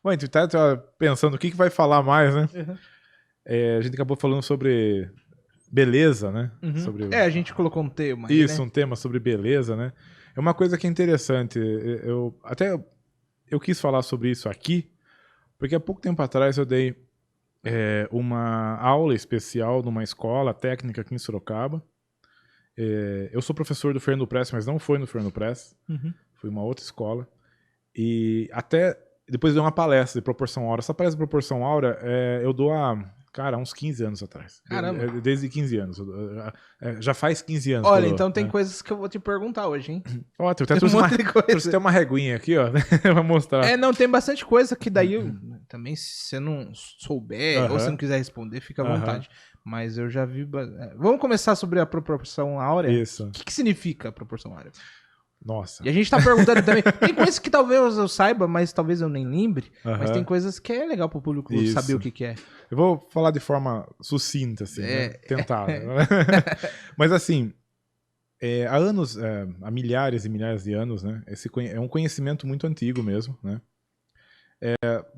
Bom, a gente tá pensando o que vai falar mais, né? Uhum. A gente acabou falando sobre beleza, né? Uhum. Sobre A gente colocou um tema aí, isso, né? um tema sobre beleza, né? É uma coisa que é interessante. Eu quis falar sobre isso aqui, porque há pouco tempo atrás eu dei uma aula especial numa escola técnica aqui em Sorocaba. Eu sou professor do Fernando Press, mas não foi no Fernando Press, Uhum. foi uma outra escola. E até depois dei uma palestra de proporção áurea. Essa palestra de proporção áurea eu dou há uns 15 anos atrás. Caramba. Desde 15 anos. Já faz 15 anos que Olha, eu dou. então tem né? coisas que eu vou te perguntar hoje, hein? Ó, eu até Tem um trouxe monte de coisa. trouxe até uma reguinha aqui, ó, pra mostrar. Não, tem bastante coisa que daí também, se você não souber ou se Aham. não quiser responder, fica à Aham. vontade. Mas eu já vi. Vamos começar sobre a proporção áurea? Isso. O que significa a proporção áurea? Nossa. E a gente tá perguntando também. Tem coisas que talvez eu saiba, mas talvez eu nem lembre. Aham. Mas tem coisas que é legal pro público Isso. saber o que é. Eu vou falar de forma sucinta, assim, né? Tentar. Mas assim, há milhares e milhares de anos, né? É um conhecimento muito antigo mesmo, né?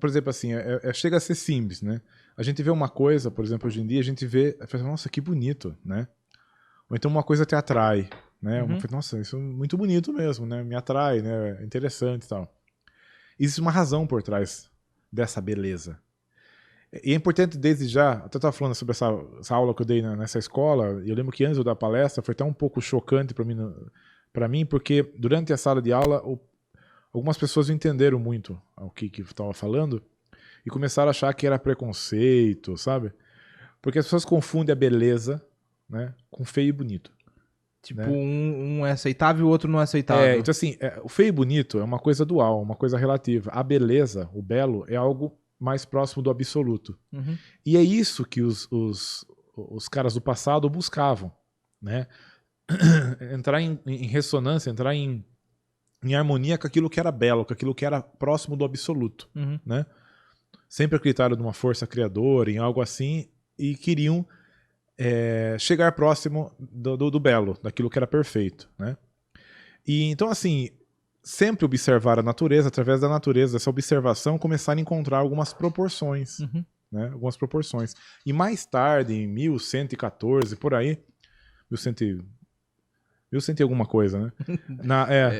Por exemplo, assim, chega a ser simples, né? A gente vê uma coisa, por exemplo, hoje em dia, a gente vê, nossa, que bonito, né? Ou então uma coisa te atrai, né? Uhum. Nossa, isso é muito bonito mesmo, né? Me atrai, né? É interessante e tal. Existe uma razão por trás dessa beleza. E é importante desde já, até estava falando sobre essa aula que eu dei nessa escola, e eu lembro que antes de eu dar a palestra foi até um pouco chocante para mim, porque durante a sala de aula algumas pessoas não entenderam muito o que eu estava falando e começaram a achar que era preconceito, sabe? Porque as pessoas confundem a beleza, né, com feio e bonito. Tipo, né? um é aceitável e o outro não é aceitável. Então assim, o feio e bonito é uma coisa dual, uma coisa relativa. A beleza, o belo, é algo mais próximo do absoluto. Uhum. E é isso que os caras do passado buscavam, né? Entrar em ressonância, entrar em harmonia com aquilo que era belo, com aquilo que era próximo do absoluto, Uhum. né? Sempre acreditaram numa força criadora, em algo assim, e queriam chegar próximo do belo, daquilo que era perfeito, né? E então, assim, sempre observar a natureza, através da natureza, essa observação, começar a encontrar algumas proporções, Uhum. né? Algumas proporções. E mais tarde, em 1114, por aí, 1100 e alguma coisa, né?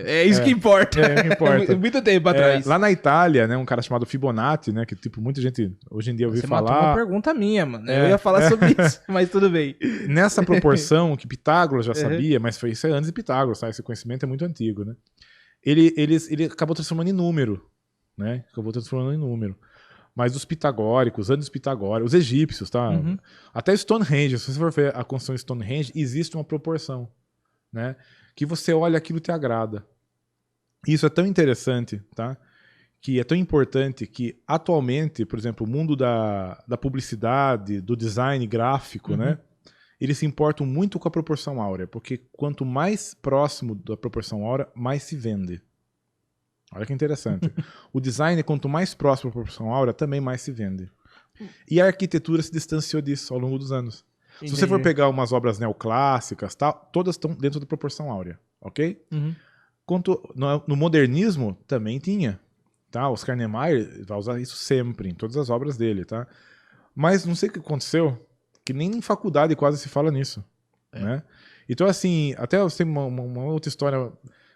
É isso que importa. É que importa. Muito tempo atrás. Lá na Itália, né, um cara chamado Fibonacci, né, que tipo muita gente hoje em dia ouviu Você matou uma falar. pergunta minha, mano. Eu ia falar sobre isso, mas tudo bem. Nessa proporção que Pitágoras já sabia, mas isso é antes de Pitágoras, tá? Esse conhecimento é muito antigo, né? Ele acabou transformando em número, né? Mas os pitagóricos, antes dos pitagóricos, os egípcios, tá? Uhum. Até Stonehenge, se você for ver a construção de Stonehenge, existe uma proporção, né? Que você olha aquilo e te agrada. Isso é tão interessante, tá? Que é tão importante que atualmente, por exemplo, o mundo da publicidade, do design gráfico, né? Eles se importam muito com a proporção áurea, porque quanto mais próximo da proporção áurea, mais se vende. Olha que interessante. O design, quanto mais próximo da proporção áurea, também mais se vende. E a arquitetura se distanciou disso ao longo dos anos. Entendi. Se você for pegar umas obras neoclássicas, tá, todas estão dentro da proporção áurea, ok? Uhum. No modernismo, também tinha. Tá? Oscar Niemeyer vai usar isso sempre, em todas as obras dele. Tá? Mas não sei o que aconteceu, que nem em faculdade quase se fala nisso. Né? Então, assim, até eu tenho uma outra história.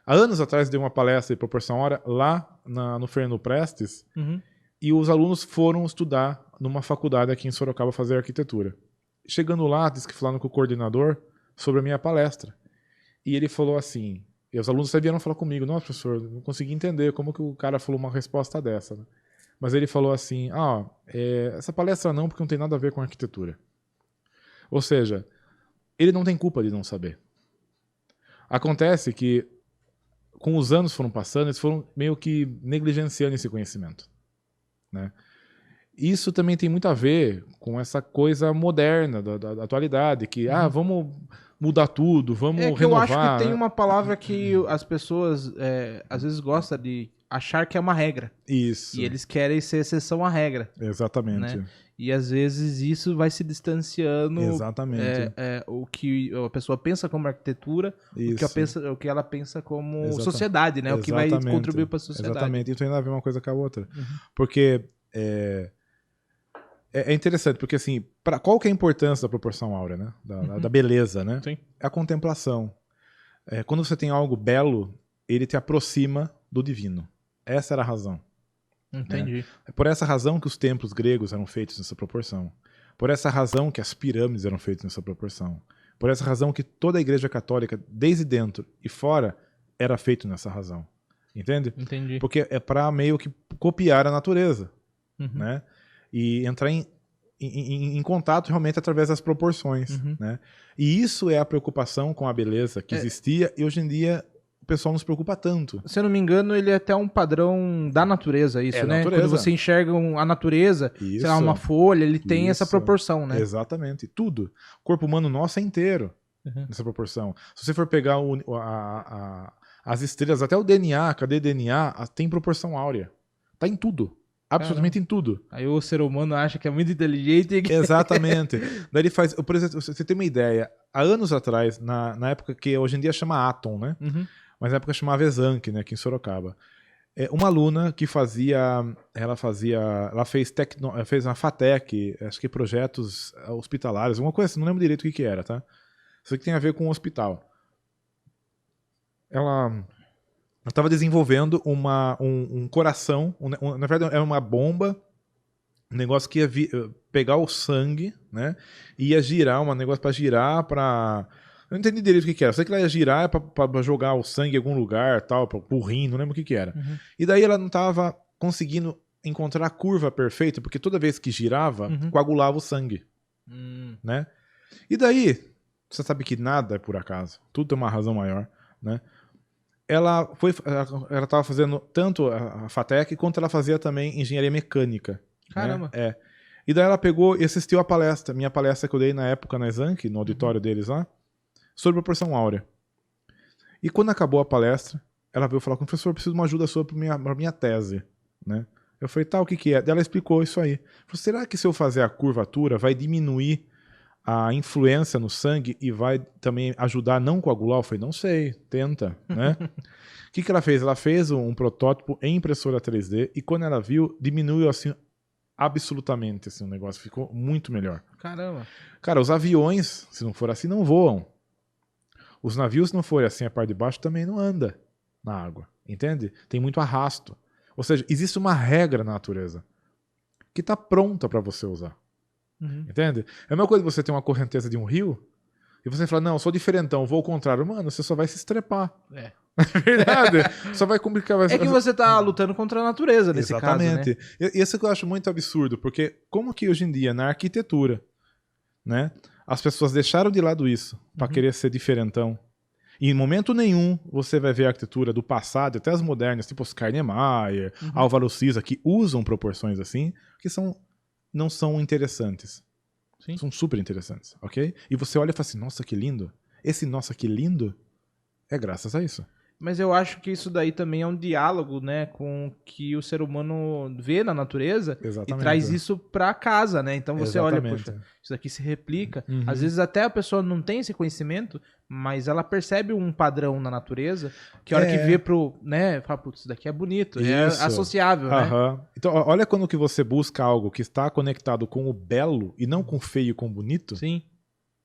Há anos atrás dei uma palestra de proporção áurea lá no Fernando Prestes, e os alunos foram estudar numa faculdade aqui em Sorocaba fazer arquitetura. Chegando lá, disse que falaram com o coordenador sobre a minha palestra. E ele falou assim, e os alunos até vieram falar comigo, nossa, professor, não consegui entender como que o cara falou uma resposta dessa. Né? Mas ele falou assim, essa palestra não, porque não tem nada a ver com arquitetura. Ou seja, ele não tem culpa de não saber. Acontece que, com os anos foram passando, eles foram meio que negligenciando esse conhecimento. Né? Isso também tem muito a ver com essa coisa moderna da atualidade, que vamos mudar tudo, vamos renovar. Eu acho que tem uma palavra que as pessoas às vezes gostam de achar que é uma regra. Isso. E eles querem ser exceção à regra. Exatamente. Né? E às vezes isso vai se distanciando Exatamente. o que a pessoa pensa como arquitetura, o que ela pensa como sociedade, né? O que vai contribuir para a sociedade. Exatamente. Então tem a ver uma coisa com a outra. Porque é interessante, porque assim, qual que é a importância da proporção áurea, né? Da beleza, né? Sim. É a contemplação. Quando você tem algo belo, ele te aproxima do divino. Essa era a razão. Entendi. É por essa razão que os templos gregos eram feitos nessa proporção. Por essa razão que as pirâmides eram feitas nessa proporção. Por essa razão que toda a igreja católica, desde dentro e fora, era feito nessa razão. Entende? Entendi. Porque é para meio que copiar a natureza. Né? E entrar em contato realmente através das proporções. Né? E isso é a preocupação com a beleza que existia e hoje em dia o pessoal não se preocupa tanto. Se eu não me engano, ele é até um padrão da natureza, isso, né? Natureza. Quando você enxerga a natureza, sei lá, uma folha, ele tem essa proporção, né? Exatamente. Tudo. O corpo humano nosso é inteiro nessa proporção. Se você for pegar as estrelas, até o DNA, cadê o DNA? Tem proporção áurea. Tá em tudo. Absolutamente em tudo. Aí o ser humano acha que é muito inteligente. Exatamente. Daí ele faz... Por exemplo, você tem uma ideia. Há anos atrás, na época que hoje em dia chama Atom, né? Mas na época chamava Exanc, né, aqui em Sorocaba. Uma aluna que ela fez na FATEC, acho que projetos hospitalares, alguma coisa assim, não lembro direito o que era, tá? Isso que tem a ver com o hospital. Ela estava desenvolvendo um coração, na verdade era uma bomba, um negócio que ia pegar o sangue, né, e ia girar, um negócio para girar, eu não entendi direito o que era. Eu sei que ela ia girar pra jogar o sangue em algum lugar, tal, pro rim, não lembro o que era. E daí ela não estava conseguindo encontrar a curva perfeita, porque toda vez que girava, coagulava o sangue. Né? E daí, você sabe que nada é por acaso. Tudo tem uma razão maior. Né? Ela estava fazendo tanto a FATEC, quanto ela fazia também engenharia mecânica. Caramba! Né? E daí ela pegou e assistiu a palestra. Minha palestra que eu dei na época na Exanc, no auditório deles lá, sobre proporção áurea. E quando acabou a palestra, ela veio falar com o professor, eu preciso de uma ajuda sua para minha tese. Né? Eu falei, tá, o que é? Daí ela explicou isso aí. Falei, será que se eu fazer a curvatura vai diminuir a influência no sangue e vai também ajudar a não coagular? Eu falei, não sei, tenta. Né? O que ela fez? Ela fez um protótipo em impressora 3D e quando ela viu, diminuiu assim absolutamente assim, o negócio, ficou muito melhor. Caramba! Cara, os aviões, se não for assim, não voam. Os navios, se não forem assim, a parte de baixo também não anda na água, entende? Tem muito arrasto. Ou seja, existe uma regra na natureza que está pronta para você usar, entende? É a mesma coisa que você ter uma correnteza de um rio e você fala, não, eu sou diferentão, vou ao contrário. Mano, você só vai se estrepar. É verdade. Só vai complicar. É que você tá lutando contra a natureza nesse caso, né? Exatamente. E isso que eu acho muito absurdo, porque como que hoje em dia, na arquitetura, né, as pessoas deixaram de lado isso para querer ser diferentão. E em momento nenhum você vai ver a arquitetura do passado, até as modernas, tipo Oscar Niemeyer, Álvaro Siza, que usam proporções assim, que não são interessantes. Sim. São super interessantes, ok? E você olha e fala assim, nossa, que lindo. Esse nossa, que lindo é graças a isso. Mas eu acho que isso daí também é um diálogo, né, com o que o ser humano vê na natureza. Exatamente. E traz isso pra casa, né? Então você olha, Exatamente. poxa, isso aqui se replica. Às vezes até a pessoa não tem esse conhecimento, mas ela percebe um padrão na natureza, que a hora que vê né, fala, putz, isso daqui é bonito, é associável, né? Então, olha quando que você busca algo que está conectado com o belo e não com o feio e com o bonito. Sim.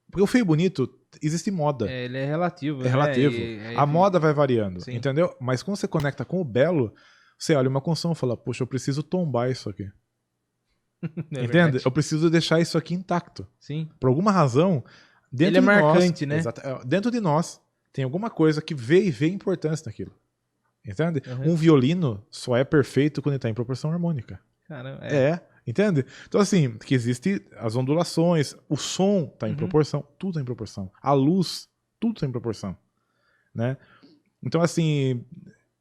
Porque o feio e bonito, existe moda. Ele é relativo. É relativo. A moda vai variando, Sim. entendeu? Mas quando você conecta com o belo, você olha uma construção e fala, poxa, eu preciso tombar isso aqui. Entende? Verdade. Eu preciso deixar isso aqui intacto. Sim. Por alguma razão, dentro Ele é de marcante, nós, né? dentro de nós, tem alguma coisa que vê importância naquilo. Entende? Um violino só é perfeito quando ele está em proporção harmônica. Caramba, entende? Então, assim, que existe as ondulações, o som está em proporção, tudo está em proporção. A luz, tudo está em proporção. Né? Então, assim,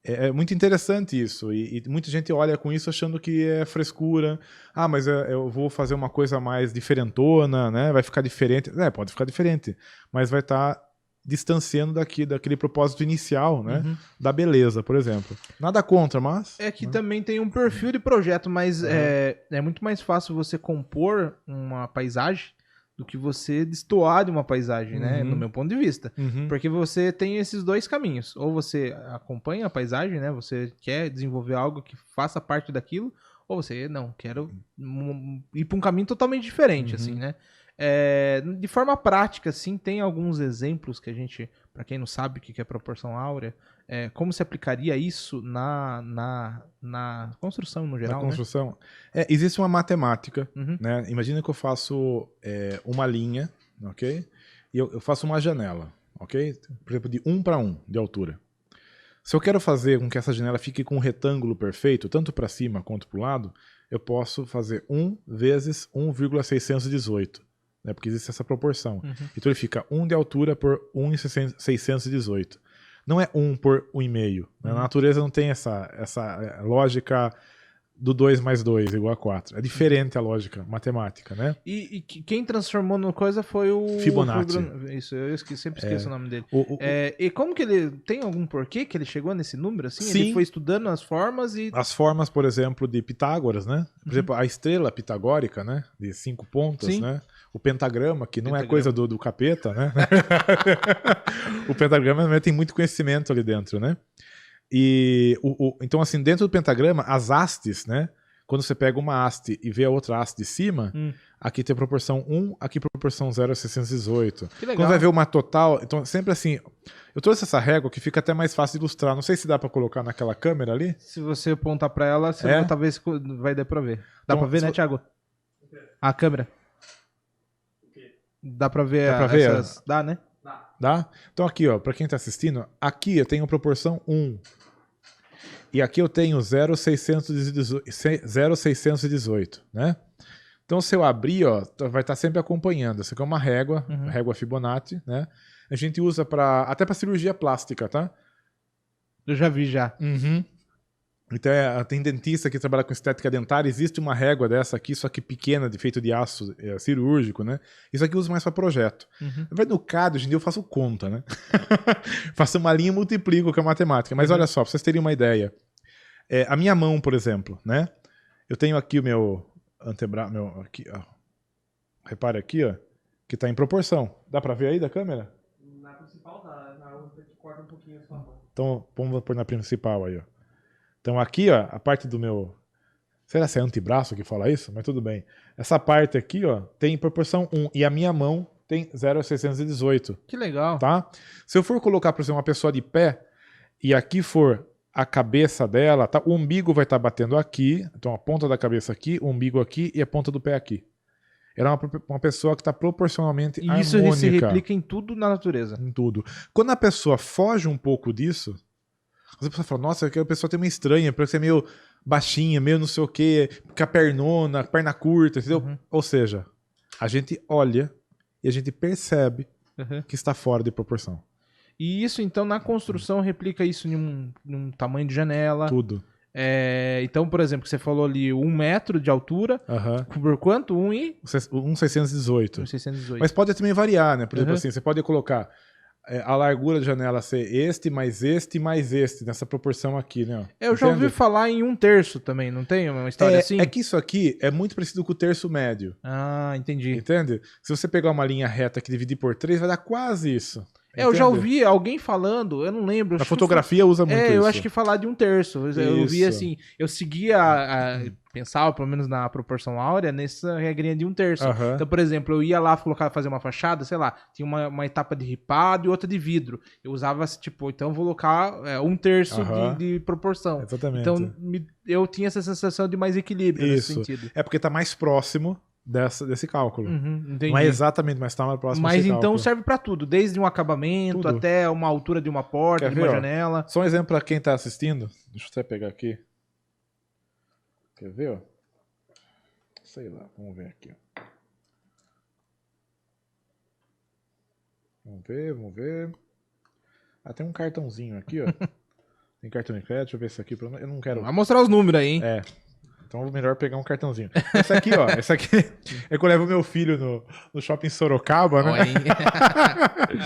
é muito interessante isso. E muita gente olha com isso achando que é frescura. Ah, mas eu vou fazer uma coisa mais diferentona, né? Vai ficar diferente. Pode ficar diferente, mas vai estar distanciando daquele propósito inicial, né? Da beleza, por exemplo. Nada contra, mas... É que também tem um perfil de projeto, mas é muito mais fácil você compor uma paisagem do que você destoar de uma paisagem, né? No meu ponto de vista. Porque você tem esses dois caminhos. Ou você acompanha a paisagem, né? Você quer desenvolver algo que faça parte daquilo, ou você, não, quero ir para um caminho totalmente diferente, assim, né? De forma prática, assim, tem alguns exemplos que a gente, para quem não sabe o que é proporção áurea, como se aplicaria isso na construção no geral, na construção. Né? Existe uma matemática, né? Imagina que eu faço uma linha, ok? E eu faço uma janela, ok? Por exemplo, de 1 para 1 de altura. Se eu quero fazer com que essa janela fique com um retângulo perfeito, tanto para cima quanto para o lado, eu posso fazer 1 vezes 1,618. Né, porque existe essa proporção. Então ele fica 1 de altura por 1,618. Não é 1 por 1,5. Né? Na natureza não tem essa lógica do 2 mais 2 igual a 4. É diferente a lógica matemática, né? E quem transformou no coisa foi o... Fibonacci. Isso, eu sempre esqueço o nome dele. E como que ele... Tem algum porquê que ele chegou nesse número, assim? Sim. Ele foi estudando as formas e... As formas, por exemplo, de Pitágoras, né? Por exemplo, a estrela pitagórica, né? De 5 pontas, né? O pentagrama, que não é coisa do capeta, né? O pentagrama também tem muito conhecimento ali dentro, né? E então, assim, dentro do pentagrama, as hastes, né? Quando você pega uma haste e vê a outra haste de cima, aqui tem proporção 1, aqui proporção 0,618. Que legal. Quando vai ver uma total... Então, sempre assim... Eu trouxe essa régua que fica até mais fácil de ilustrar. Não sei se dá pra colocar naquela câmera ali. Se você apontar pra ela, talvez vai dar pra ver. Dá pra ver, né, Thiago? A câmera. Dá pra ver essas... Dá, né? Dá? Então aqui, ó, pra quem tá assistindo, aqui eu tenho proporção 1. E aqui eu tenho 0,618, né? Então se eu abrir, ó, vai estar sempre acompanhando. Essa aqui é uma régua, régua Fibonacci, né? A gente usa até pra cirurgia plástica, tá? Eu já vi já. Então tem dentista que trabalha com estética dentária, existe uma régua dessa aqui, só que pequena, de feito de aço cirúrgico, né? Isso aqui eu uso mais para projeto. Vai no CAD, hoje em dia eu faço conta, né? Faço uma linha e multiplico com a matemática. Mas olha só, pra vocês terem uma ideia. A minha mão, por exemplo, né? Eu tenho aqui o meu antebraço, aqui, ó. Repare aqui, ó, que tá em proporção. Dá pra ver aí da câmera? Na principal dá, na outra que corta um pouquinho a sua mão. Então, vamos pôr na principal aí, ó. Então aqui, ó, a parte do meu... Será que é antebraço que fala isso? Mas tudo bem. Essa parte aqui, ó, tem proporção 1. E a minha mão tem 0,618. Que legal. Tá? Se eu for colocar, por exemplo, uma pessoa de pé, e aqui for a cabeça dela, tá? O umbigo vai estar batendo aqui. Então a ponta da cabeça aqui, o umbigo aqui e a ponta do pé aqui. Ela é uma pessoa que está proporcionalmente harmônica. E isso se replica em tudo na natureza. Em tudo. Quando a pessoa foge um pouco disso... Às vezes a pessoa fala, nossa, a pessoa tem uma estranha, parece ser meio baixinha, meio não sei o quê, com a pernona, perna curta, entendeu? Ou seja, a gente olha e a gente percebe que está fora de proporção. E isso, então, na construção, replica isso em um tamanho de janela. Tudo. Então, por exemplo, você falou ali 1 metro de altura. Por quanto? 1,618. 1,618. Mas pode também variar, né? Por exemplo, assim, você pode colocar... a largura da janela ser este, mais nessa proporção aqui, né? Eu já ouvi falar em 1/3 também, não tem uma história assim? É que isso aqui é muito parecido com o terço médio. Ah, entendi. Entende? Se você pegar uma linha reta que dividir por 3, vai dar quase isso. Eu já ouvi alguém falando, eu não lembro. A fotografia usa muito isso. Eu acho que falar de 1/3. Eu vi assim, eu seguia, pensava pelo menos na proporção áurea, nessa regrinha de 1/3. Então, por exemplo, eu ia lá fazer uma fachada, sei lá, tinha uma etapa de ripado e outra de vidro. Eu usava, tipo, então vou colocar 1/3 de proporção. Exatamente. Então, eu tinha essa sensação de mais equilíbrio nesse sentido. É porque tá mais próximo desse cálculo. Entendi. Não é exatamente, mas tá mais próximo desse então cálculo. Serve pra tudo, desde um acabamento até uma altura de uma porta, de uma janela. Só um exemplo pra quem tá assistindo. Deixa eu até pegar aqui. Quer ver, ó? Sei lá, vamos ver aqui, ó. Vamos ver. Tem um cartãozinho aqui, ó. Tem cartão de crédito, deixa eu ver isso aqui. Eu não quero... Vai mostrar os números aí, hein? Então é melhor pegar um cartãozinho. Esse aqui, ó. Esse aqui é que eu levo meu filho no shopping Sorocaba, né?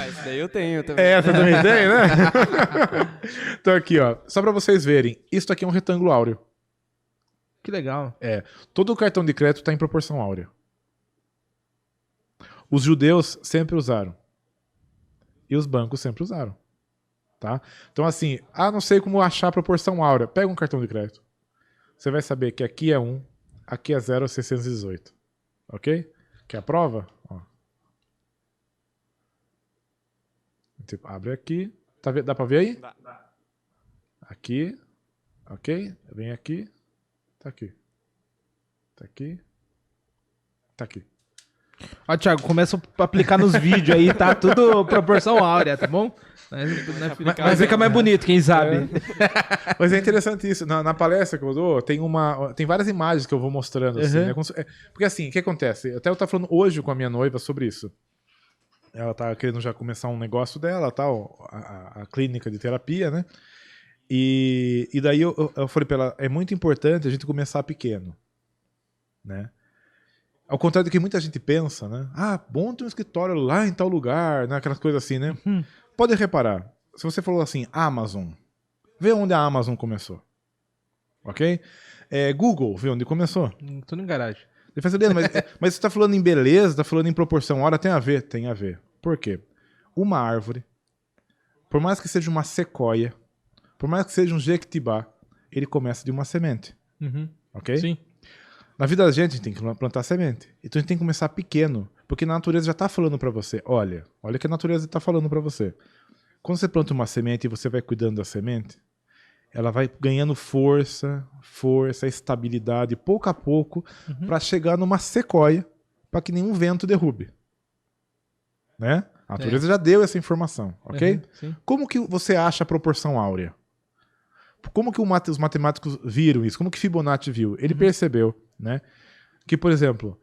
Esse daí eu tenho também. Essa também tem, né? Então aqui, ó. Só pra vocês verem. Isso aqui é um retângulo áureo. Que legal. Todo o cartão de crédito tá em proporção áurea. Os judeus sempre usaram. E os bancos sempre usaram. Tá? Então assim, não sei como achar a proporção áurea. Pega um cartão de crédito. Você vai saber que aqui é 1, aqui é 0,618. Ok? Quer a prova? Ó. Tipo, abre aqui. Dá pra ver aí? Dá. Aqui. Ok? Vem aqui. Tá aqui. Tá aqui. Tá aqui. Ó, Thiago, começa a aplicar nos vídeos aí, tá tudo proporção áurea, tá bom? Mas fica mais bonito, quem sabe. Mas é interessante isso. Na palestra que eu dou, tem várias imagens que eu vou mostrando. Assim, né? Porque assim, o que acontece? Até eu tava falando hoje com a minha noiva sobre isso. Ela tá querendo já começar um negócio dela, tal, a clínica de terapia, né? E daí eu falei pra ela, é muito importante a gente começar pequeno, né? Ao contrário do que muita gente pensa, né? Monta um escritório lá em tal lugar, né? Aquelas coisas assim, né? Pode reparar, se você falou assim, Amazon, vê onde a Amazon começou, ok? Google, vê onde começou. Tô no garagem. Mas você tá falando em beleza, tá falando em proporção, hora tem a ver? Tem a ver. Por quê? Uma árvore, por mais que seja uma sequoia, por mais que seja um jequitibá, ele começa de uma semente, ok? Sim. Na vida da gente tem que plantar semente. Então a gente tem que começar pequeno. Porque a natureza já está falando para você. Olha o que a natureza está falando para você. Quando você planta uma semente e você vai cuidando da semente, ela vai ganhando força, estabilidade, pouco a pouco, para chegar numa sequoia, para que nenhum vento derrube. Né? A natureza já deu essa informação, ok? Como que você acha a proporção áurea? Como que os matemáticos viram isso? Como que Fibonacci viu? Ele percebeu, né, que, por exemplo,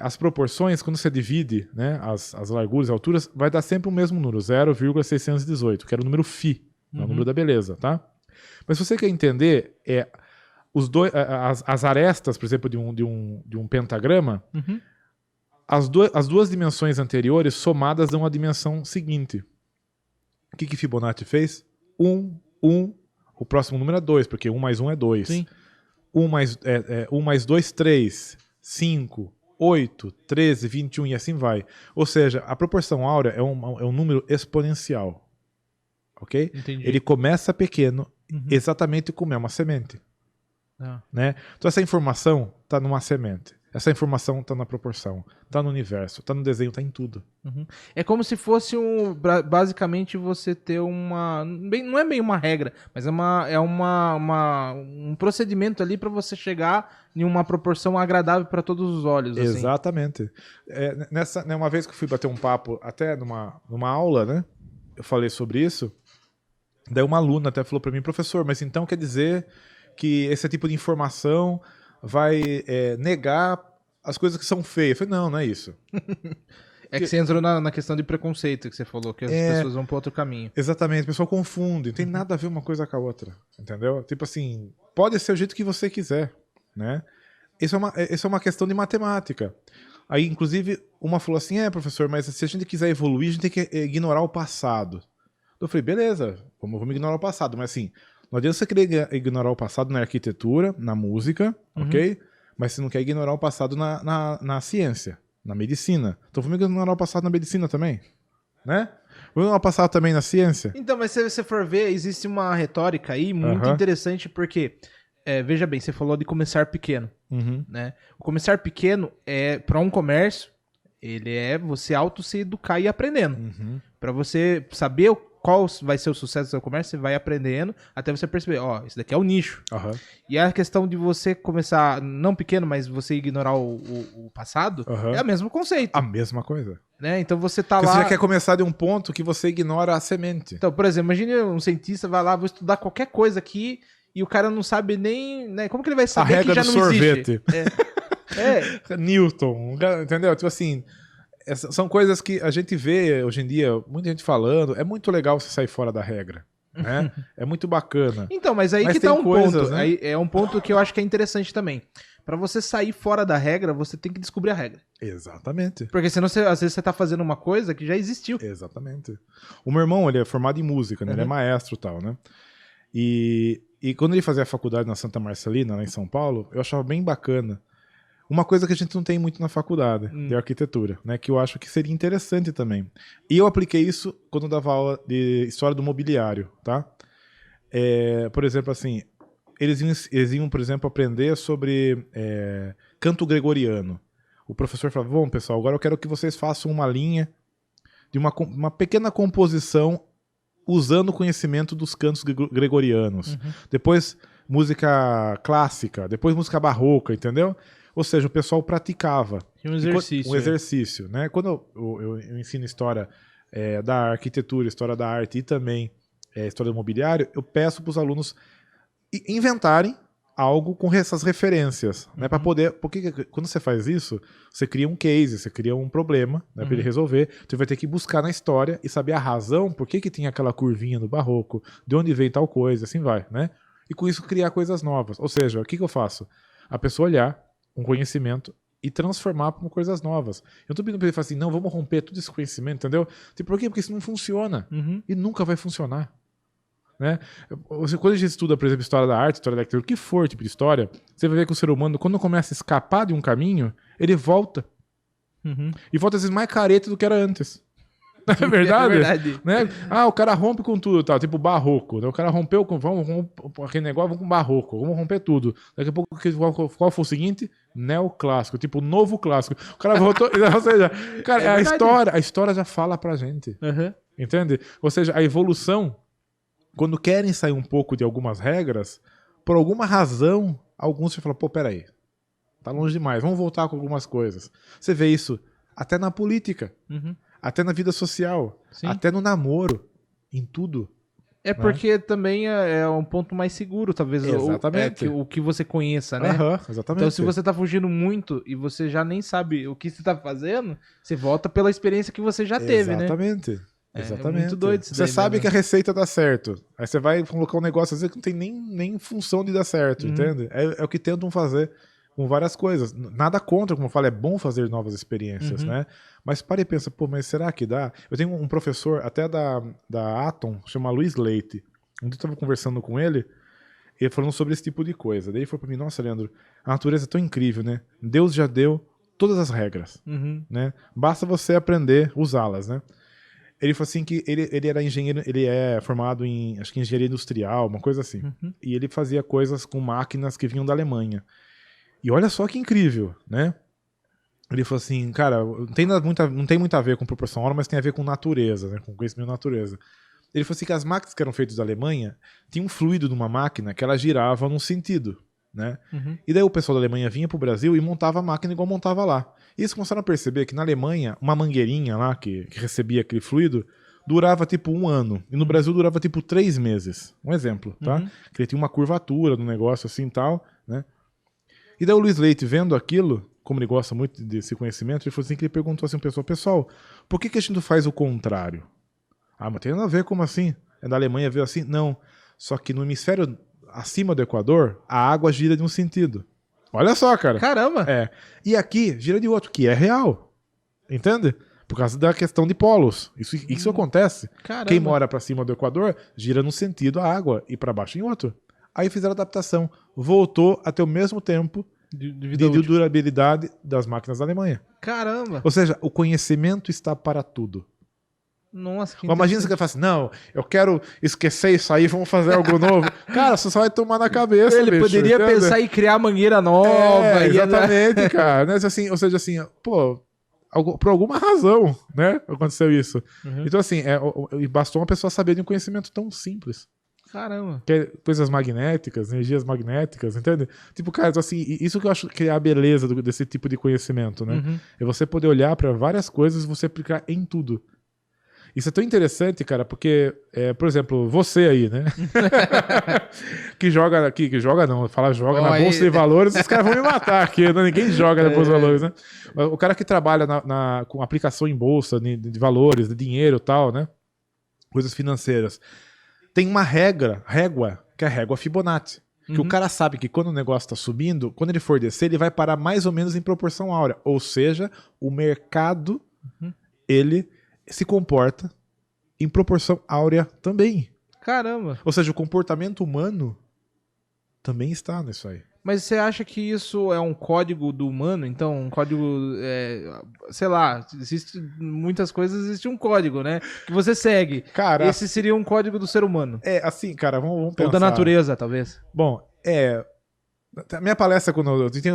as proporções, quando você divide, né, as larguras e alturas, vai dar sempre o mesmo número, 0,618, que era o número φ, o número da beleza, tá? Mas se você quer entender, as arestas, por exemplo, de um pentagrama, as duas dimensões anteriores somadas dão a dimensão seguinte. O que Fibonacci fez? 1, o próximo número é 2, porque 1 mais 1 é 2. Sim. 1 mais 2, 3. 5, 8, 13, 21 e assim vai. Ou seja, a proporção áurea é um número exponencial. Ok? Entendi. Ele começa pequeno, exatamente como é uma semente. Né? Então essa informação está numa semente. Essa informação está na proporção, está no universo, está no desenho, está em tudo. É como se fosse basicamente você ter uma... não é bem uma regra, mas é um procedimento ali para você chegar em uma proporção agradável para todos os olhos. Assim. Exatamente. Uma vez que eu fui bater um papo, até numa aula, né? Eu falei sobre isso. Daí uma aluna até falou para mim, professor, mas então quer dizer que esse tipo de informação vai negar as coisas que são feias. Eu falei, não é isso. É que você entrou na questão de preconceito que você falou, que as pessoas vão para outro caminho. Exatamente, o pessoal confunde, não tem nada a ver uma coisa com a outra, entendeu? Tipo assim, pode ser o jeito que você quiser, né? Isso é uma questão de matemática. Aí, inclusive, uma falou assim, professor, mas se a gente quiser evoluir, a gente tem que ignorar o passado. Eu falei, beleza, vamos ignorar o passado, mas assim, não adianta você querer ignorar o passado na arquitetura, na música, ok? Mas você não quer ignorar o passado na ciência, na medicina. Então vamos ignorar o passado na medicina também, né? Vamos ignorar o passado também na ciência. Então, mas se você for ver, existe uma retórica aí muito interessante, porque, veja bem, você falou de começar pequeno, né? O começar pequeno para um comércio, ele é você se educar e ir aprendendo. Para você saber qual vai ser o sucesso do seu comércio, você vai aprendendo até você perceber, esse daqui é o nicho. E a questão de você começar, não pequeno, mas você ignorar o passado, é o mesmo conceito. A mesma coisa. Né? Então você tá Porque lá... você já quer começar de um ponto que você ignora a semente. Então, por exemplo, imagine um cientista vai lá, vou estudar qualquer coisa aqui e o cara não sabe nem... Né? Como que ele vai saber a regra que já do não sorvete. existe? Newton, entendeu? Tipo assim... São coisas que a gente vê hoje em dia, muita gente falando, é muito legal você sair fora da regra. né? É muito bacana. Então, mas aí que tá um ponto. Né? Aí é um ponto que eu acho que é interessante também. Pra você sair fora da regra, você tem que descobrir a regra. Exatamente. Porque senão, às vezes, você tá fazendo uma coisa que já existiu. Exatamente. O meu irmão, ele é formado em música, né? Ele é maestro e tal, né? E quando ele fazia a faculdade na Santa Marcelina, lá em São Paulo, eu achava bem bacana. Uma coisa que a gente não tem muito na faculdade, de arquitetura, né? Que eu acho que seria interessante também. E eu apliquei isso quando eu dava aula de história do mobiliário, tá? Por exemplo, assim, eles iam, por exemplo, aprender sobre canto gregoriano. O professor falava, bom, pessoal, agora eu quero que vocês façam uma linha de uma pequena composição usando o conhecimento dos cantos gregorianos. Depois, música clássica, depois música barroca, entendeu? Ou seja, o pessoal praticava. Um exercício. Um exercício, né? Quando eu ensino história da arquitetura, história da arte e também história do mobiliário, eu peço para os alunos inventarem algo com essas referências, né? Para poder... Porque quando você faz isso, você cria um case, você cria um problema, né, para ele resolver. Você vai ter que buscar na história e saber a razão, por que tinha aquela curvinha no barroco, de onde veio tal coisa, assim vai, né? E com isso criar coisas novas. Ou seja, o que eu faço? A pessoa olhar um conhecimento e transformar para coisas novas. Eu não tô pedindo para ele falar assim, não, vamos romper todo esse conhecimento, entendeu? Tipo, por quê? Porque isso não funciona. E nunca vai funcionar. Né? Quando a gente estuda, por exemplo, história da arte, história da arquitetura, o que for tipo de história, você vai ver que o ser humano, quando começa a escapar de um caminho, ele volta. E volta às vezes mais careta do que era antes. É verdade? É verdade. Né? O cara rompe com tudo, tal, tipo barroco. O cara rompeu com. Vamos aquele negócio, vamos com barroco, vamos romper tudo. Daqui a pouco, qual foi o seguinte? Neoclássico, tipo novo clássico. O cara voltou. Ou seja, cara, a história já fala pra gente. Entende? Ou seja, a evolução, quando querem sair um pouco de algumas regras, por alguma razão, alguns se falam, pô, peraí, tá longe demais, vamos voltar com algumas coisas. Você vê isso até na política. Até na vida social, até no namoro, em tudo. Porque também é um ponto mais seguro, talvez. Exatamente. O que você conheça, né? Exatamente. Então, se você tá fugindo muito e você já nem sabe o que você tá fazendo, você volta pela experiência que você já teve, né? Exatamente. Exatamente. É muito doido isso Você daí, sabe né? que a receita dá certo. Aí você vai colocar um negócio, às vezes, que não tem nem função de dar certo, entende? É o que tentam fazer com várias coisas. Nada contra, como eu falo, é bom fazer novas experiências, né? Mas para e pensa, pô, mas será que dá? Eu tenho um professor, até da Atom, chama Luiz Leite. Um dia eu estava conversando com ele falando sobre esse tipo de coisa. Daí ele falou para mim, nossa, Leandro, a natureza é tão incrível, né? Deus já deu todas as regras, né? Basta você aprender a usá-las, né? Ele falou assim que ele era engenheiro, ele é formado em, acho que engenharia industrial, uma coisa assim. E ele fazia coisas com máquinas que vinham da Alemanha. E olha só que incrível, né? Ele falou assim, cara, não tem muito a ver com proporção hora, mas tem a ver com natureza, né? Com conhecimento da natureza. Ele falou assim que as máquinas que eram feitas da Alemanha tinha um fluido de uma máquina que ela girava num sentido, né? E daí o pessoal da Alemanha vinha pro Brasil e montava a máquina igual montava lá. E eles começaram a perceber que na Alemanha, uma mangueirinha lá que recebia aquele fluido durava tipo 1 ano. E no Brasil durava tipo 3 meses. Um exemplo, tá? Que ele tinha uma curvatura no negócio assim e tal, né? E daí o Luiz Leite, vendo aquilo, como ele gosta muito desse conhecimento, ele falou assim que ele perguntou assim ao pessoal, por que a gente não faz o contrário? Mas tem nada a ver, como assim? É da Alemanha, veio assim? Não. Só que no hemisfério acima do Equador, a água gira de um sentido. Olha só, cara. Caramba! E aqui gira de outro, que é real. Entende? Por causa da questão de polos. Isso acontece. Caramba. Quem mora pra cima do Equador, gira num sentido a água e pra baixo em outro. Aí fizeram a adaptação. Voltou a ter o mesmo tempo de durabilidade das máquinas da Alemanha. Caramba! Ou seja, o conhecimento está para tudo. Nossa, que Imagina você que fala assim, não, eu quero esquecer isso aí, vamos fazer algo novo. Cara, você só vai tomar na cabeça, Ele poderia pensar em criar mangueira nova. Exatamente, cara. Né? Assim, ou seja, assim, pô, por alguma razão, né, aconteceu isso. Então, assim, bastou uma pessoa saber de um conhecimento tão simples. Caramba. Que é coisas magnéticas, energias magnéticas, entende? Tipo, cara, então, assim, isso que eu acho que é a beleza desse tipo de conhecimento, né? É você poder olhar para várias coisas e você aplicar em tudo. Isso é tão interessante, cara, porque, por exemplo, você aí, né? que joga não, fala joga na Bolsa de Valores, os caras vão me matar aqui, né? Ninguém joga na Bolsa de Valores, né? O cara que trabalha com aplicação em bolsa de valores, de dinheiro e tal, né? Coisas financeiras. tem uma régua, que é a régua Fibonacci. Que o cara sabe que quando o negócio está subindo, quando ele for descer, ele vai parar mais ou menos em proporção áurea. Ou seja, o mercado, ele se comporta em proporção áurea também. Caramba. Ou seja, o comportamento humano também está nisso aí. Mas você acha que isso é um código do humano? Então, um código, sei lá, existe muitas coisas, existe um código, né? Que você segue. Cara, esse seria um código do ser humano. Assim, cara, vamos pensar. Ou da natureza, talvez. Bom, a minha palestra,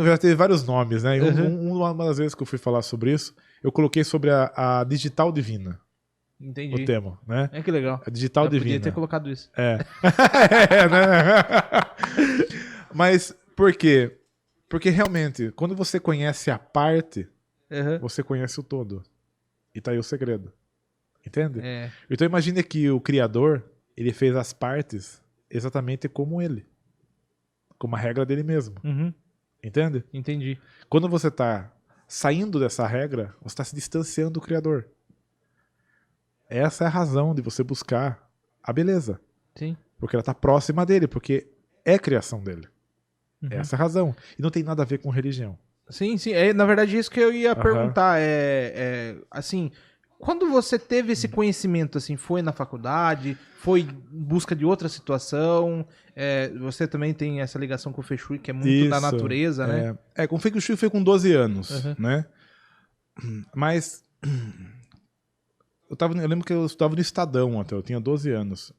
já teve vários nomes, né? E uma das vezes que eu fui falar sobre isso, eu coloquei sobre a digital divina. Entendi. O tema, né? Que legal. A digital divina. Podia ter colocado isso. Né? Mas por quê? Porque realmente, quando você conhece a parte, você conhece o todo. E tá aí o segredo. Entende? Então imagine que o Criador, ele fez as partes exatamente como ele. Como a regra dele mesmo. Entende? Entendi. Quando você tá saindo dessa regra, você está se distanciando do Criador. Essa é a razão de você buscar a beleza. Sim. Porque ela está próxima dele, porque é criação dele. Essa é a razão. E não tem nada a ver com religião. Sim, sim. Na verdade, isso que eu ia perguntar. Assim, quando você teve esse conhecimento, assim, foi na faculdade, foi em busca de outra situação, você também tem essa ligação com o Feng Shui, que é muito da natureza, né? Com o Feng Shui foi com 12 anos, né? Mas eu lembro que eu estava no Estadão até, eu tinha 12 anos.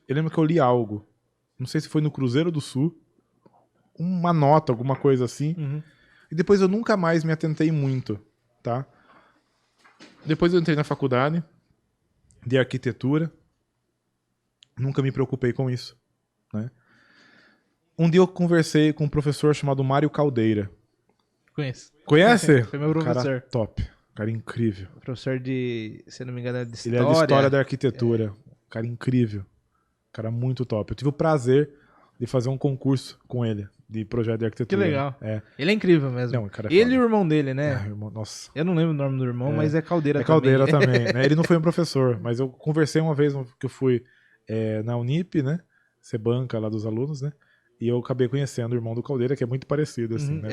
Eu lembro que eu li algo, não sei se foi no Cruzeiro do Sul, uma nota, alguma coisa assim, e depois eu nunca mais me atentei muito, tá? Depois eu entrei na faculdade de arquitetura, nunca me preocupei com isso, né? Um dia eu conversei com um professor chamado Mário Caldeira. Conheço. Conhece? Foi meu professor. Cara top, cara incrível. Professor de, se não me engano, é de história. Ele é de história da arquitetura. Cara incrível. Cara muito top. Eu tive o prazer de fazer um concurso com ele, de projeto de arquitetura. Que legal. Ele é incrível mesmo. Não, cara, ele e o irmão dele, né? Irmão, nossa. Eu não lembro o nome do irmão, mas é Caldeira também. Caldeira também. Né? Ele não foi um professor, mas eu conversei uma vez que eu fui na Unip, né? Ser banca lá dos alunos, né? E eu acabei conhecendo o irmão do Caldeira, que é muito parecido, assim, né?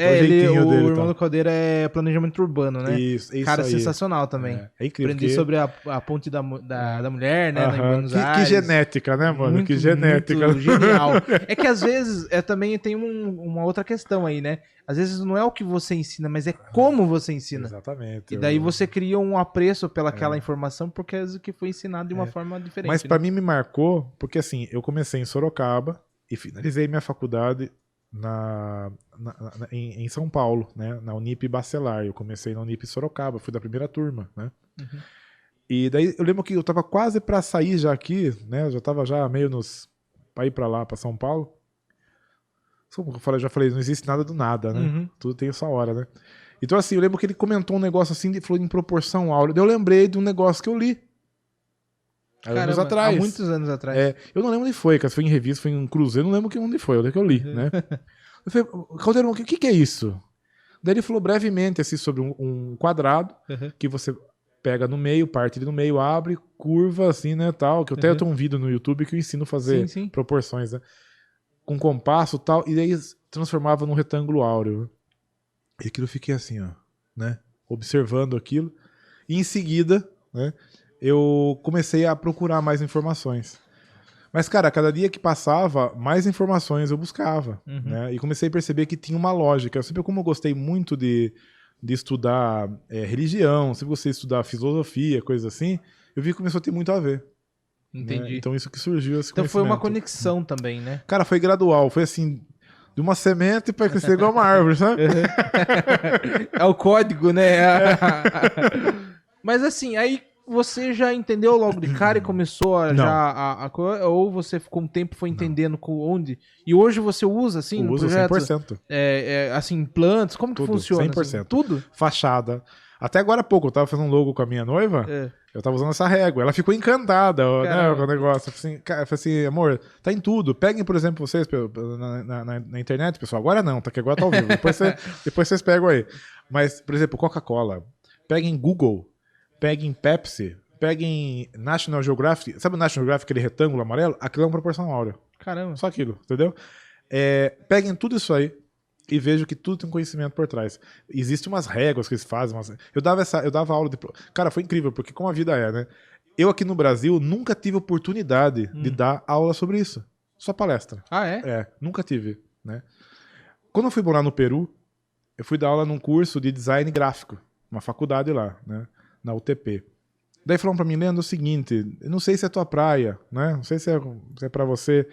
O irmão do Caldeira é planejamento urbano, né? Isso cara, aí. Sensacional também. É incrível. Aprendi sobre a ponte da mulher, né? Em Buenos Aires. Que genética, né, mano? Muito, que genética. Muito genial. É que às vezes também tem uma outra questão aí, né? Às vezes não é o que você ensina, mas é como você ensina. Exatamente. E daí você cria um apreço pelaquela informação porque é o que foi ensinado de uma forma diferente. Mas pra mim me marcou, porque assim, eu comecei em Sorocaba e finalizei minha faculdade em São Paulo, né? Na Unip Bacelar. Eu comecei na Unip Sorocaba, fui da primeira turma, né? E daí eu lembro que eu tava quase pra sair já aqui, né? Eu já tava já meio pra ir pra lá, pra São Paulo. Como eu já falei, não existe nada do nada, né? Tudo tem sua hora, né? Então assim, eu lembro que ele comentou um negócio assim, ele falou em proporção áurea. Daí eu lembrei de um negócio que eu li. Anos atrás. Há muitos anos atrás. Eu não lembro onde foi, cara. Se foi em revista, foi em um cruzeiro, não lembro onde foi, onde é que eu li, né? Eu falei, Caldeirão, o que é isso? Daí ele falou brevemente, assim, sobre um quadrado que você pega no meio, parte ele no meio, abre, curva, assim, né, tal. Que eu até tenho um vídeo no YouTube que eu ensino a fazer proporções, né? Com compasso e tal, e daí transformava num retângulo áureo. E aquilo eu fiquei assim, ó, né? Observando aquilo. E em seguida, né? Eu comecei a procurar mais informações. Mas, cara, cada dia que passava, mais informações eu buscava, né? E comecei a perceber que tinha uma lógica. Como eu gostei muito de estudar religião, sempre gostei de estudar filosofia, coisas assim, eu vi que começou a ter muito a ver. Entendi. Né? Então isso que surgiu, esse Então foi uma conexão também, né? Cara, foi gradual, foi assim, de uma semente para crescer igual uma árvore, sabe? É o código, né? Mas assim, aí você já entendeu logo de cara e começou ou você ficou um tempo foi entendendo onde? E hoje você usa assim no projeto? 100%. Assim, plantas, como que funciona? 100%. Assim? Tudo? Fachada. Até agora há pouco, eu tava fazendo um logo com a minha noiva, eu tava usando essa régua. Ela ficou encantada, né, com o negócio. Eu falei assim, amor, tá em tudo. Peguem, por exemplo, vocês na internet, pessoal. Agora não, tá? Que agora tá ao vivo. Depois vocês pegam aí. Mas, por exemplo, Coca-Cola. Peguem Google. Peguem Pepsi, peguem National Geographic. Sabe o National Geographic, aquele retângulo amarelo? Aquilo é uma proporção áurea. Caramba. Só aquilo, entendeu? Peguem tudo isso aí e vejam que tudo tem um conhecimento por trás. Existem umas réguas que eles fazem. Eu dava aula de... Cara, foi incrível, porque como a vida é, né? Eu aqui no Brasil nunca tive oportunidade de dar aula sobre isso. Só palestra. Ah, é? Nunca tive, né? Quando eu fui morar no Peru, eu fui dar aula num curso de design gráfico, uma faculdade lá, né? Na UTP. Daí falaram pra mim, Leandro, é o seguinte, eu não sei se é tua praia, né? Não sei se é pra você,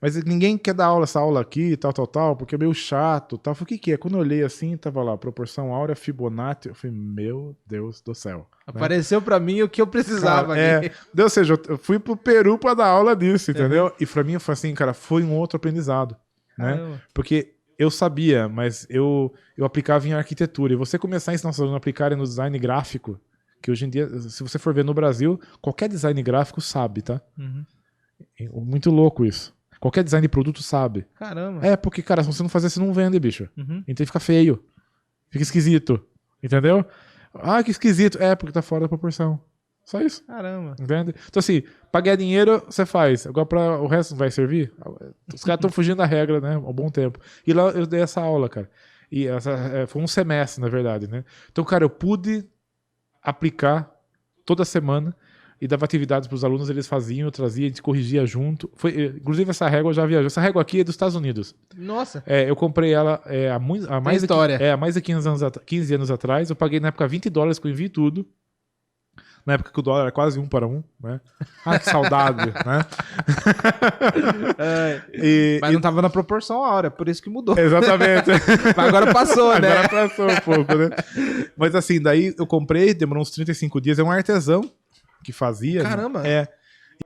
mas ninguém quer dar essa aula aqui, tal, porque é meio chato, tal. Eu falei, o que é? Quando eu olhei assim, tava lá, proporção áurea, Fibonacci, eu falei, meu Deus do céu. Apareceu pra mim o que eu precisava. Cara, ou seja, eu fui pro Peru pra dar aula disso, entendeu? E pra mim foi assim, cara, foi um outro aprendizado, né? Porque eu sabia, mas eu aplicava em arquitetura. E você começar a ensinar os alunos a aplicarem no design gráfico, que hoje em dia, se você for ver no Brasil, qualquer design gráfico sabe, tá? Muito louco isso. Qualquer design de produto sabe. Caramba. Porque, cara, se você não fazer, você não vende, bicho. Então fica feio. Fica esquisito. Entendeu? Ah, que esquisito. Porque tá fora da proporção. Só isso. Caramba. Entende? Então, assim, pra ganhar dinheiro, você faz. Agora, pra o resto não vai servir? Os caras estão fugindo da regra, né? Há um bom tempo. E lá eu dei essa aula, cara. E foi um semestre, na verdade, né? Então, cara, eu pude aplicar toda semana e dava atividades para os alunos, eles faziam, eu trazia, a gente corrigia junto. Inclusive, essa régua já viajou. Essa régua aqui é dos Estados Unidos. Nossa. Eu comprei ela há mais de 15 anos atrás. Eu paguei na época $20 com envio e tudo. Na época que o dólar era quase 1 para 1, né? Que saudade, né? Mas não tava na proporção áurea, por isso que mudou. Exatamente. Mas agora passou, né? Agora passou um pouco, né? Mas assim, daí eu comprei, demorou uns 35 dias. É um artesão que fazia. Caramba. Né?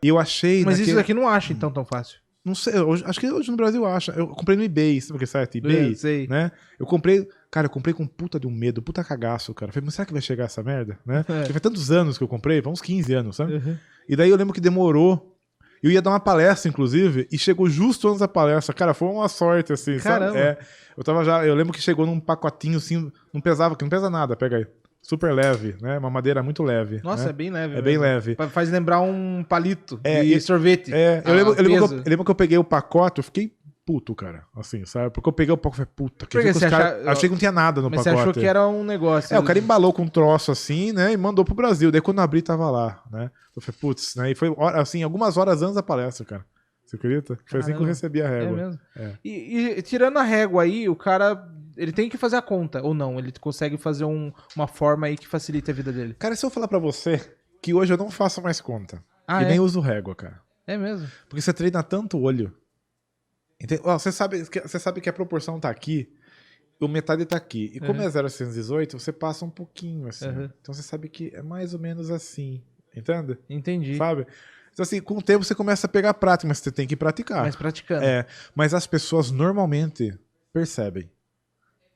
E eu achei... Mas isso daqui não acha, então, tão fácil. Não sei, acho que hoje no Brasil acha. Eu comprei no eBay, sabe o que é site? eBay, sei. Né? Eu comprei com puta de um medo, puta cagaço, cara. Falei, mas será que vai chegar essa merda? Né? Porque faz tantos anos que eu comprei, uns 15 anos, sabe? E daí eu lembro que demorou. Eu ia dar uma palestra, inclusive, e chegou justo antes da palestra. Cara, foi uma sorte, assim, caramba. Sabe? Eu lembro que chegou num pacotinho, assim, não pesa nada, pega aí. Super leve, né? Uma madeira muito leve. Nossa, né? é bem leve. Bem leve. Faz lembrar um palito de sorvete. Eu lembro que eu peguei o pacote, eu fiquei puto, cara. Assim, sabe? Porque eu peguei o pacote e falei, puta, achei que não tinha nada no pacote. Mas você achou que era um negócio. O cara embalou com um troço assim, né? E mandou pro Brasil. Daí quando eu abri, tava lá, né? Eu falei, putz, né? E foi, assim, algumas horas antes da palestra, cara. Você acredita? Foi assim que eu recebi a régua. É mesmo? E tirando a régua aí, o cara... Ele tem que fazer a conta, ou não? Ele consegue fazer uma forma aí que facilita a vida dele? Cara, se eu falar pra você que hoje eu não faço mais conta. E nem uso régua, cara. É mesmo? Porque você treina tanto o olho. Você sabe que a proporção tá aqui, o metade tá aqui. E como é 0,618, você passa um pouquinho, assim. Então você sabe que é mais ou menos assim. Entende? Entendi. Sabe? Então, assim, com o tempo você começa a pegar prática, mas você tem que praticar. Mas praticando. Mas as pessoas normalmente percebem.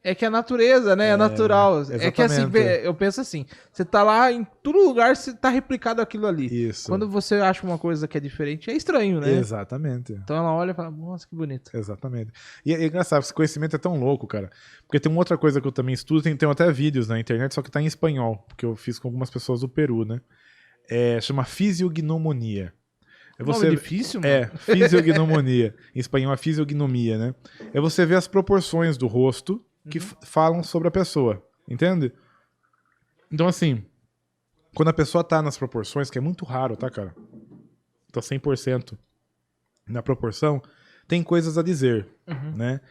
É que a natureza, né? É natural. Exatamente. É que assim, eu penso assim, você tá lá, em todo lugar você tá replicado aquilo ali. Isso. Quando você acha uma coisa que é diferente, é estranho, né? Exatamente. Então ela olha e fala, nossa, que bonito. Exatamente. E é engraçado, esse conhecimento é tão louco, cara. Porque tem uma outra coisa que eu também estudo, tem até vídeos na internet, só que tá em espanhol, porque eu fiz com algumas pessoas do Peru, né? Chama fisiognomonia. Nome difícil, mano. Fisiognomonia. Em espanhol é fisiognomia, né? É você ver as proporções do rosto que falam sobre a pessoa, entende? Então, assim, quando a pessoa tá nas proporções, que é muito raro, tá, cara? Tá 100% na proporção, tem coisas a dizer, né?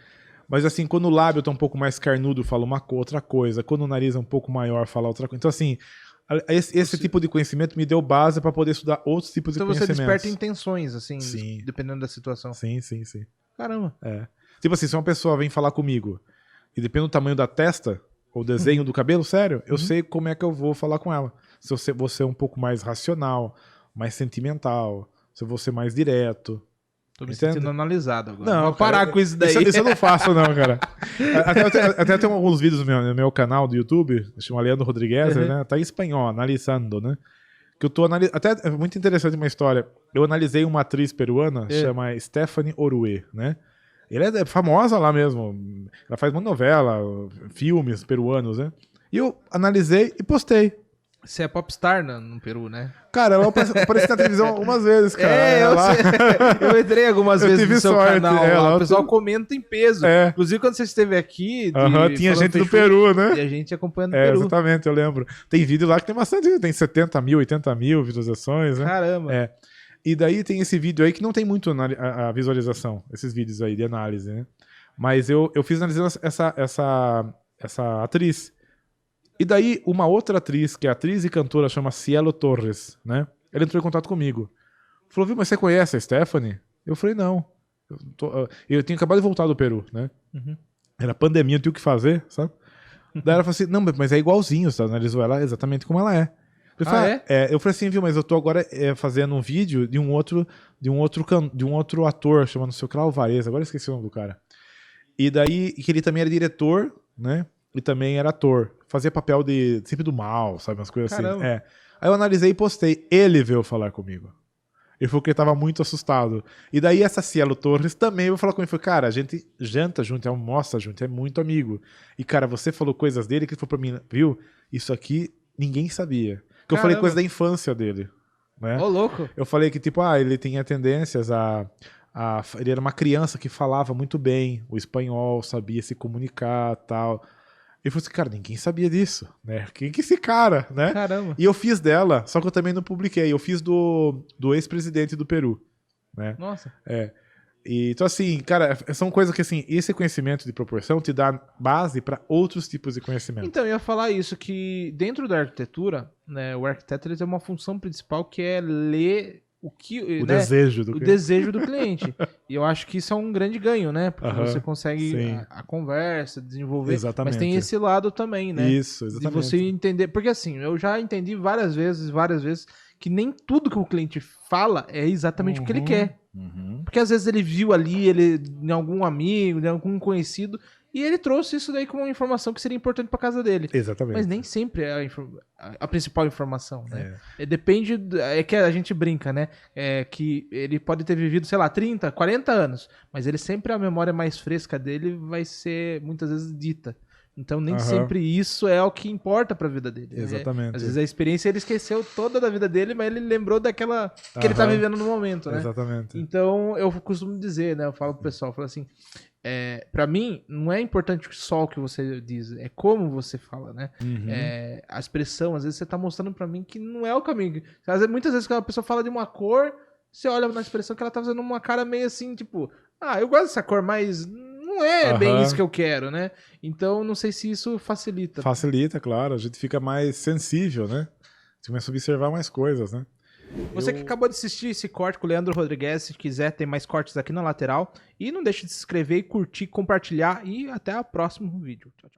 Mas, assim, quando o lábio tá um pouco mais carnudo, fala outra coisa. Quando o nariz é um pouco maior, fala outra coisa. Então, assim, esse tipo de conhecimento me deu base para poder estudar outros tipos de conhecimentos. Então você desperta intenções, assim, sim, dependendo da situação. Sim. Caramba. Tipo assim, se uma pessoa vem falar comigo e depende do tamanho da testa ou desenho do cabelo, sério, eu sei como é que eu vou falar com ela. Se eu vou ser um pouco mais racional, mais sentimental, se eu vou ser mais direto. Tô me sentindo analisado agora. Não, vou parar com isso daí. Isso eu não faço, não, cara. Até tem alguns vídeos no meu canal do YouTube, chama Leandro Rodrigues, né? Tá em espanhol, analisando, né? Que eu tô analisando. Até é muito interessante uma história. Eu analisei uma atriz peruana, chama Stephanie Orue, né? Ela é famosa lá mesmo. Ela faz uma novela, filmes peruanos, né? E eu analisei e postei. Você é popstar no Peru, né? Cara, ela apareceu na televisão algumas vezes, cara. Eu entrei algumas vezes no seu canal lá, o pessoal comenta em peso. Inclusive, quando você esteve aqui... tinha gente do Peru, né? E a gente acompanhando o Peru. Exatamente, eu lembro. Tem vídeo lá que tem bastante, tem 70 mil, 80 mil visualizações, né? Caramba. E daí tem esse vídeo aí que não tem muito a visualização, esses vídeos aí de análise, né? Mas eu fiz analisando essa atriz. E daí, uma outra atriz, que é atriz e cantora, chama Cielo Torres, né? Ela entrou em contato comigo. Falou, viu, mas você conhece a Stephanie? Eu falei, não. Eu tinha acabado de voltar do Peru, né? Uhum. Era pandemia, eu tinha o que fazer, sabe? Daí ela falou assim, não, mas é igualzinho, você analisou ela exatamente como ela é. Eu falei assim, viu, mas eu tô agora fazendo um vídeo de um outro ator, chamado seu Clau Varese, agora eu esqueci o nome do cara. E daí, que ele também era diretor, né? E também era ator. Fazia papel sempre do mal, sabe? Umas coisas assim. Aí eu analisei e postei. Ele veio falar comigo. Ele falou que ele tava muito assustado. E daí essa Cielo Torres também veio falar comigo. Ele falou, cara, a gente janta junto, almoça junto, é muito amigo. E, cara, você falou coisas dele que ele falou pra mim, viu? Isso aqui ninguém sabia. Porque eu falei coisas da infância dele. Né? Ô, louco. Eu falei que, tipo, ele tinha tendências ele era uma criança que falava muito bem o espanhol, sabia se comunicar e tal. Ele falou assim, cara, ninguém sabia disso, né? Quem que é esse cara, né? Caramba. E eu fiz dela, só que eu também não publiquei. Eu fiz do ex-presidente do Peru, né? Nossa. E, então, assim, cara, são coisas que, assim, esse conhecimento de proporção te dá base para outros tipos de conhecimento. Então, eu ia falar isso, que dentro da arquitetura, né, o arquiteto ele tem uma função principal que é ler desejo do cliente. E eu acho que isso é um grande ganho, né? Porque você consegue a conversa, desenvolver. Exatamente. Mas tem esse lado também, né? Isso, exatamente. De você entender. Porque assim, eu já entendi várias vezes, que nem tudo que o cliente fala é exatamente o que ele quer. Porque às vezes ele viu ali, em algum amigo, em algum conhecido, e ele trouxe isso daí como uma informação que seria importante para casa dele. Exatamente. Mas nem sempre é a principal informação, né? Depende, é que a gente brinca, né? Que ele pode ter vivido, sei lá, 30, 40 anos, mas ele sempre, a memória mais fresca dele vai ser, muitas vezes, dita. Então nem sempre isso é o que importa pra vida dele. Exatamente. Às vezes a experiência ele esqueceu toda da vida dele, mas ele lembrou daquela que ele tá vivendo no momento, né? Exatamente. Então eu costumo dizer, né? Eu falo pro pessoal, eu falo assim, pra mim não é importante só o que você diz, é como você fala, né? A expressão, às vezes você tá mostrando pra mim que não é o caminho. Muitas vezes quando a pessoa fala de uma cor, você olha na expressão que ela tá fazendo uma cara meio assim, tipo, eu gosto dessa cor, mas não é bem isso que eu quero, né? Então, não sei se isso facilita. Facilita, claro. A gente fica mais sensível, né? Você começa a observar mais coisas, né? Você que acabou de assistir esse corte com o Leandro Rodrigues, se quiser ter mais cortes aqui na lateral. E não deixe de se inscrever, curtir, compartilhar. E até o próximo vídeo. Tchau, tchau.